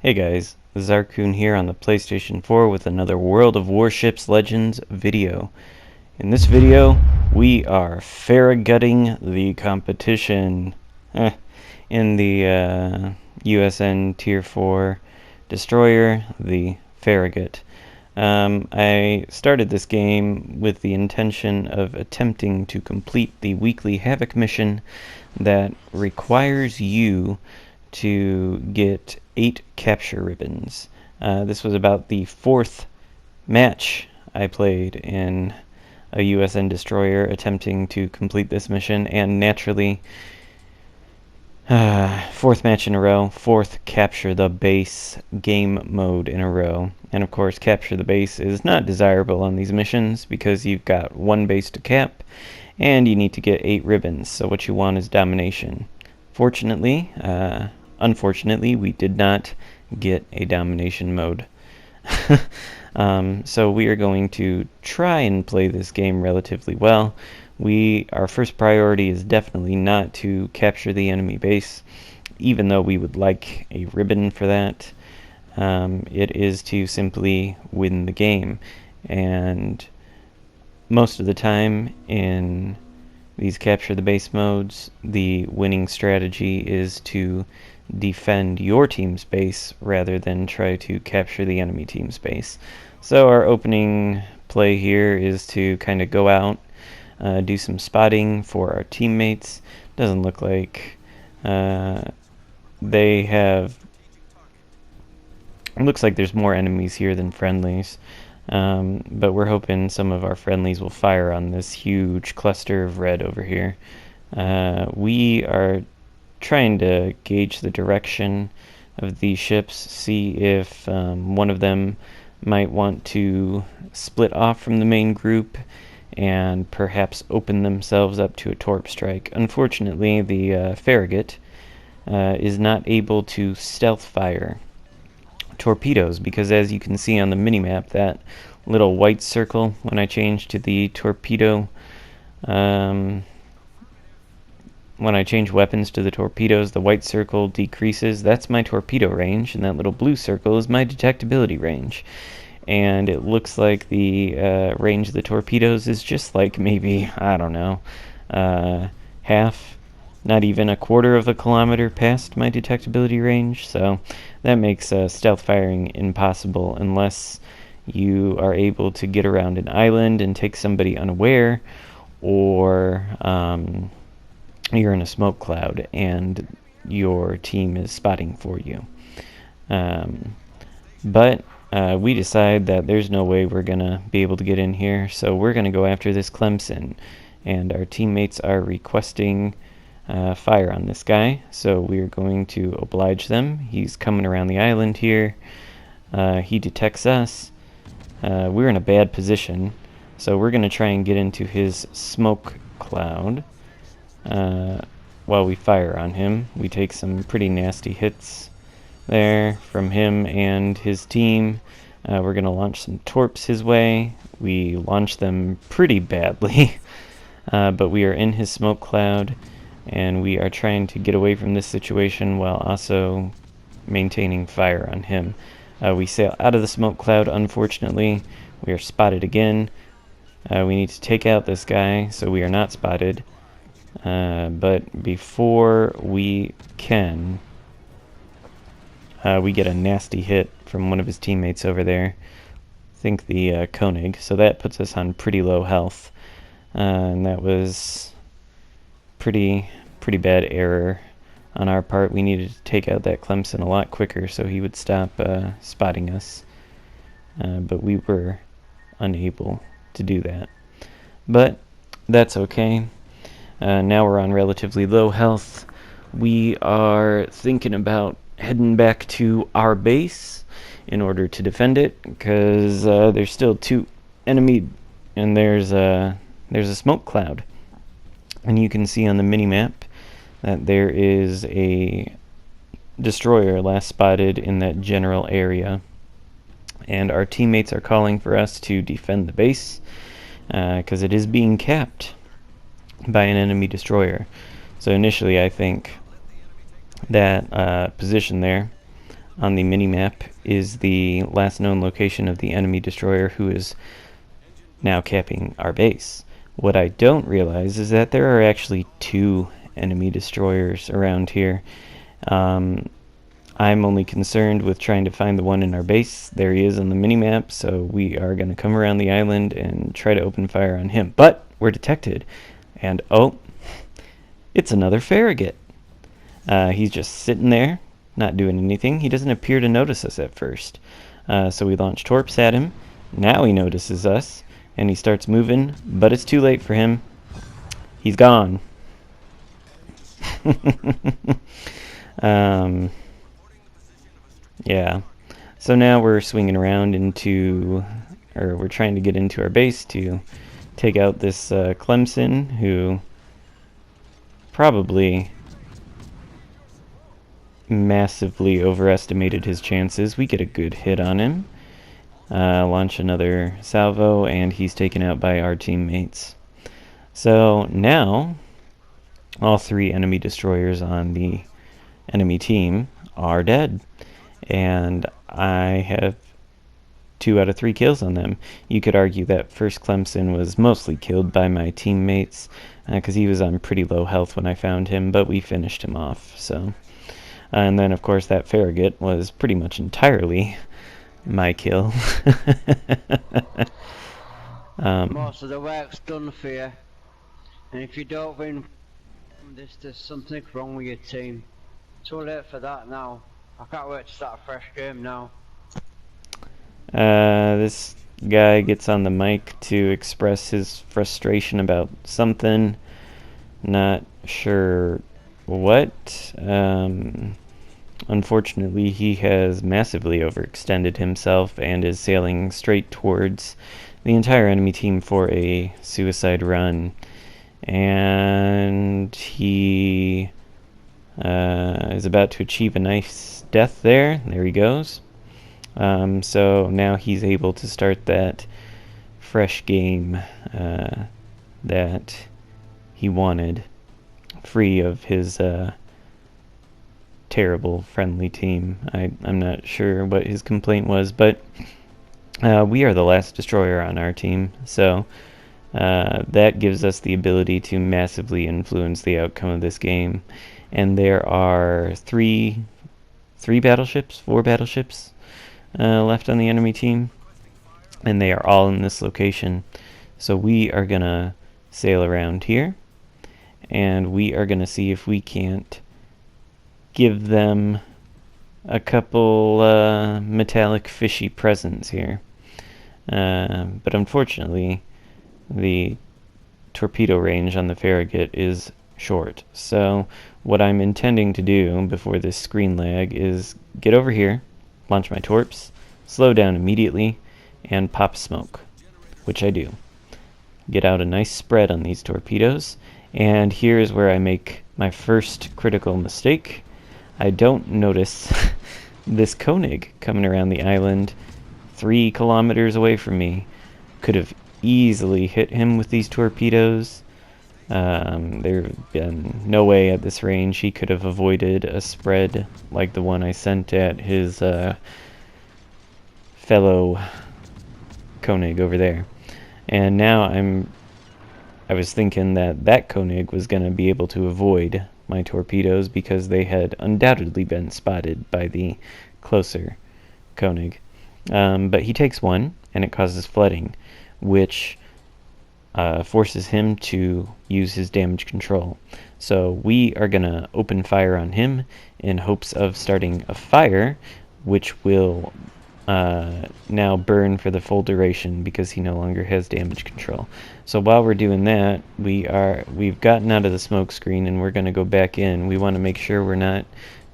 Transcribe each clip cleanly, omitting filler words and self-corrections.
Hey guys, Xarkun here on the PlayStation 4 with another World of Warships Legends video. In this video, we are Farragutting the Competition in the USN Tier 4 destroyer, the Farragut. I started this game with the intention of attempting to complete the weekly Havoc mission that requires you to get 8 capture ribbons. This was about the 4th match I played in a USN destroyer attempting to complete this mission, and naturally, 4th match in a row, 4th capture the base game mode in a row. And of course, capture the base is not desirable on these missions because you've got 1 base to cap and you need to get 8 ribbons, so what you want is domination. Unfortunately, we did not get a domination mode. So we are going to try and play this game relatively well. Our first priority is definitely not to capture the enemy base, even though we would like a ribbon for that. It is to simply win the game. And most of the time in these capture the base modes, the winning strategy is to defend your team's base rather than try to capture the enemy team's base. So our opening play here is to kind of go out, do some spotting for our teammates. Doesn't look like they have... It looks like there's more enemies here than friendlies. But we're hoping some of our friendlies will fire on this huge cluster of red over here. We are trying to gauge the direction of these ships, see if one of them might want to split off from the main group and perhaps open themselves up to a torp strike. Unfortunately, the Farragut is not able to stealth fire torpedoes, because as you can see on the minimap, that little white circle, when I change to the torpedo, when I change weapons to the torpedoes, the white circle decreases. That's my torpedo range, and that little blue circle is my detectability range. And it looks like the range of the torpedoes is just like maybe, I don't know, half, not even a quarter of a kilometer past my detectability range. So that makes stealth firing impossible unless you are able to get around an island and take somebody unaware, or you're in a smoke cloud and your team is spotting for you. But we decide that there's no way we're gonna be able to get in here, so we're gonna go after this Clemson, and our teammates are requesting fire on this guy, so we're going to oblige them. He's coming around the island here. He detects us. We're in a bad position, so we're gonna try and get into his smoke cloud. While we fire on him, we take some pretty nasty hits there from him and his team. We're going to launch some torps his way. We launch them pretty badly, but we are in his smoke cloud, and we are trying to get away from this situation while also maintaining fire on him. We sail out of the smoke cloud, unfortunately. We are spotted again. We need to take out this guy so we are not spotted. But before we can, we get a nasty hit from one of his teammates over there. I think the Koenig. So that puts us on pretty low health. And that was pretty bad error on our part. We needed to take out that Clemson a lot quicker so he would stop spotting us. But we were unable to do that. But that's okay. Now we're on relatively low health. We are thinking about heading back to our base in order to defend it, because there's still 2 enemy, and there's a smoke cloud. And you can see on the minimap that there is a destroyer last spotted in that general area. And our teammates are calling for us to defend the base, because it is being capped by an enemy destroyer. So initially I think that position there on the mini-map is the last known location of the enemy destroyer who is now capping our base. What I don't realize is that there are actually 2 enemy destroyers around here. I'm only concerned with trying to find the one in our base. There he is on the mini-map, so we are going to come around the island and try to open fire on him. But we're detected, and oh, it's another Farragut. He's just sitting there, not doing anything. He doesn't appear to notice us at first. So we launch torps at him. Now he notices us, and he starts moving, but it's too late for him. He's gone. Yeah. So now we're swinging around we're trying to get into our base to take out this Clemson, who probably massively overestimated his chances. We get a good hit on him. Launch another salvo, and he's taken out by our teammates. So now all 3 enemy destroyers on the enemy team are dead, and I have 2 out of 3 kills on them. You could argue that first Clemson was mostly killed by my teammates, because he was on pretty low health when I found him, but we finished him off. So, and then of course that Farragut was pretty much entirely my kill. Most of the work's done for you, and if you don't win this, there's something wrong with your team. Too late for that now. I can't wait to start a fresh game now. This guy gets on the mic to express his frustration about something. Not sure what. Unfortunately, he has massively overextended himself and is sailing straight towards the entire enemy team for a suicide run. And he is about to achieve a nice death there. There he goes. So now he's able to start that fresh game that he wanted, free of his terrible friendly team. I'm not sure what his complaint was, but we are the last destroyer on our team, so that gives us the ability to massively influence the outcome of this game. And there are 4 battleships left on the enemy team, and they are all in this location. So we are gonna sail around here, and we are gonna see if we can't give them a couple metallic fishy presents here. But unfortunately, the torpedo range on the Farragut is short. So what I'm intending to do before this screen lag is get over here, launch my torps, slow down immediately, and pop smoke, which I do. Get out a nice spread on these torpedoes, and here is where I make my first critical mistake. I don't notice this Koenig coming around the island 3 kilometers away from me. Could have easily hit him with these torpedoes. There have been no way at this range he could have avoided a spread like the one I sent at his fellow Koenig over there. And now I was thinking that Koenig was going to be able to avoid my torpedoes because they had undoubtedly been spotted by the closer Koenig. But he takes one, and it causes flooding, which forces him to use his damage control. So we are going to open fire on him in hopes of starting a fire, which will now burn for the full duration because he no longer has damage control. So while we're doing that, we've gotten out of the smoke screen, and we're going to go back in. We want to make sure we're not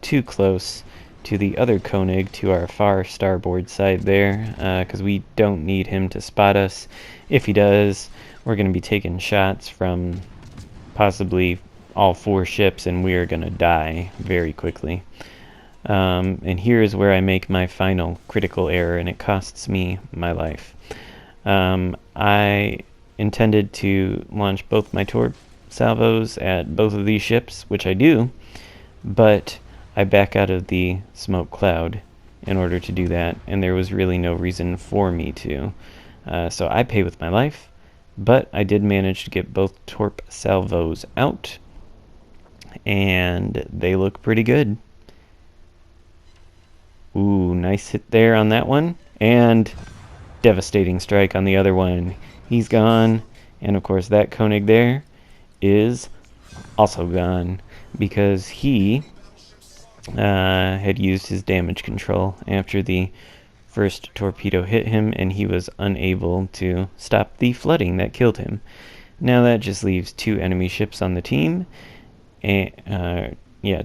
too close to the other Koenig to our far starboard side there, because we don't need him to spot us. If he does, we're going to be taking shots from possibly all 4 ships, and we are going to die very quickly. And here is where I make my final critical error, and it costs me my life. I intended to launch both my torp salvos at both of these ships, which I do, but I back out of the smoke cloud in order to do that, and there was really no reason for me to. So I pay with my life, but I did manage to get both torp salvos out, and they look pretty good. Ooh, nice hit there on that one, and devastating strike on the other one. He's gone, and of course that Koenig there is also gone because he had used his damage control after the first torpedo hit him, and he was unable to stop the flooding that killed him. Now that just leaves 2 enemy ships on the team, and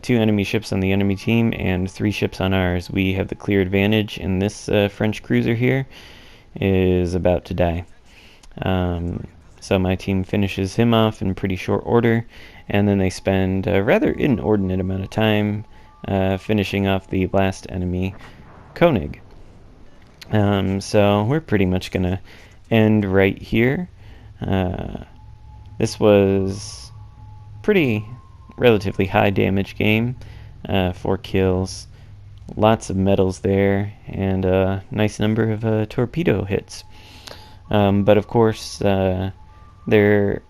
2 enemy ships on the enemy team and 3 ships on ours. We have the clear advantage, and this French cruiser here is about to die. So my team finishes him off in pretty short order, and then they spend a rather inordinate amount of time finishing off the last enemy, Koenig. So we're pretty much going to end right here. This was pretty relatively high damage game, 4 kills, lots of medals there, and a nice number of torpedo hits. But of course, there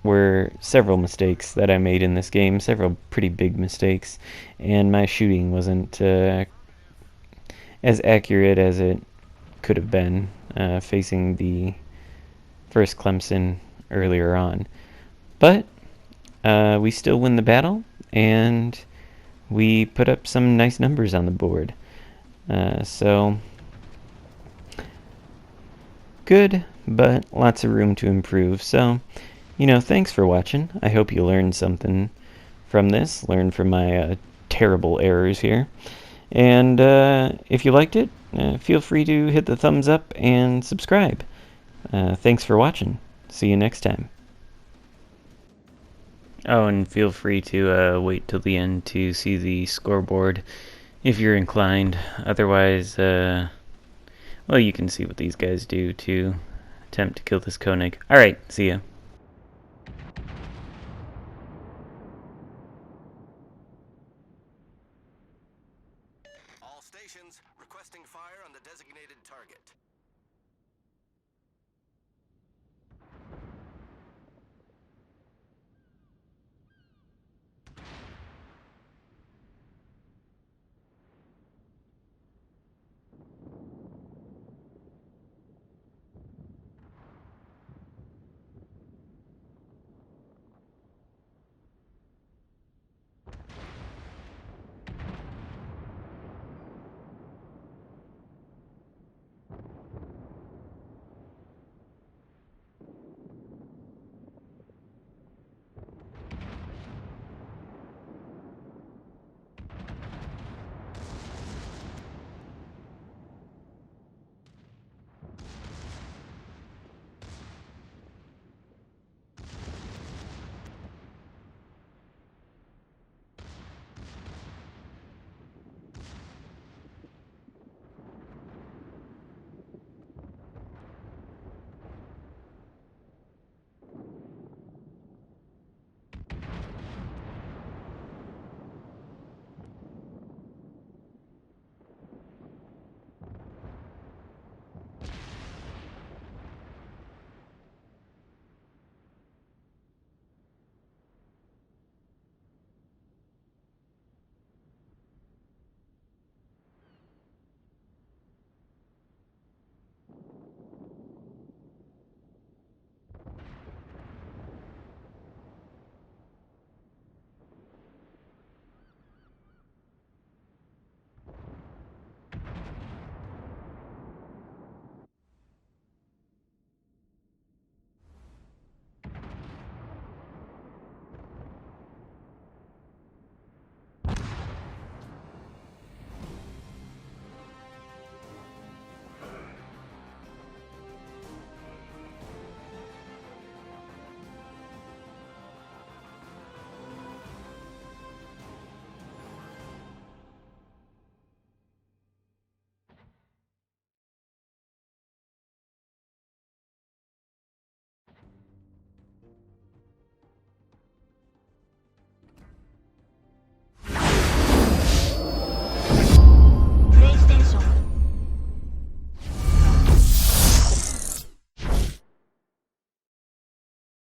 were several mistakes that I made in this game, several pretty big mistakes, and my shooting wasn't as accurate as it could have been facing the first Clemson earlier on. But we still win the battle, and we put up some nice numbers on the board. So good, but lots of room to improve. So, thanks for watching. I hope you learned something from this, learned from my terrible errors here. And if you liked it, feel free to hit the thumbs up and subscribe. Thanks for watching. See you next time. Oh, and feel free to wait till the end to see the scoreboard if you're inclined. Otherwise, well, you can see what these guys do to attempt to kill this Koenig. Alright, see ya. All stations requesting fire on the designated target.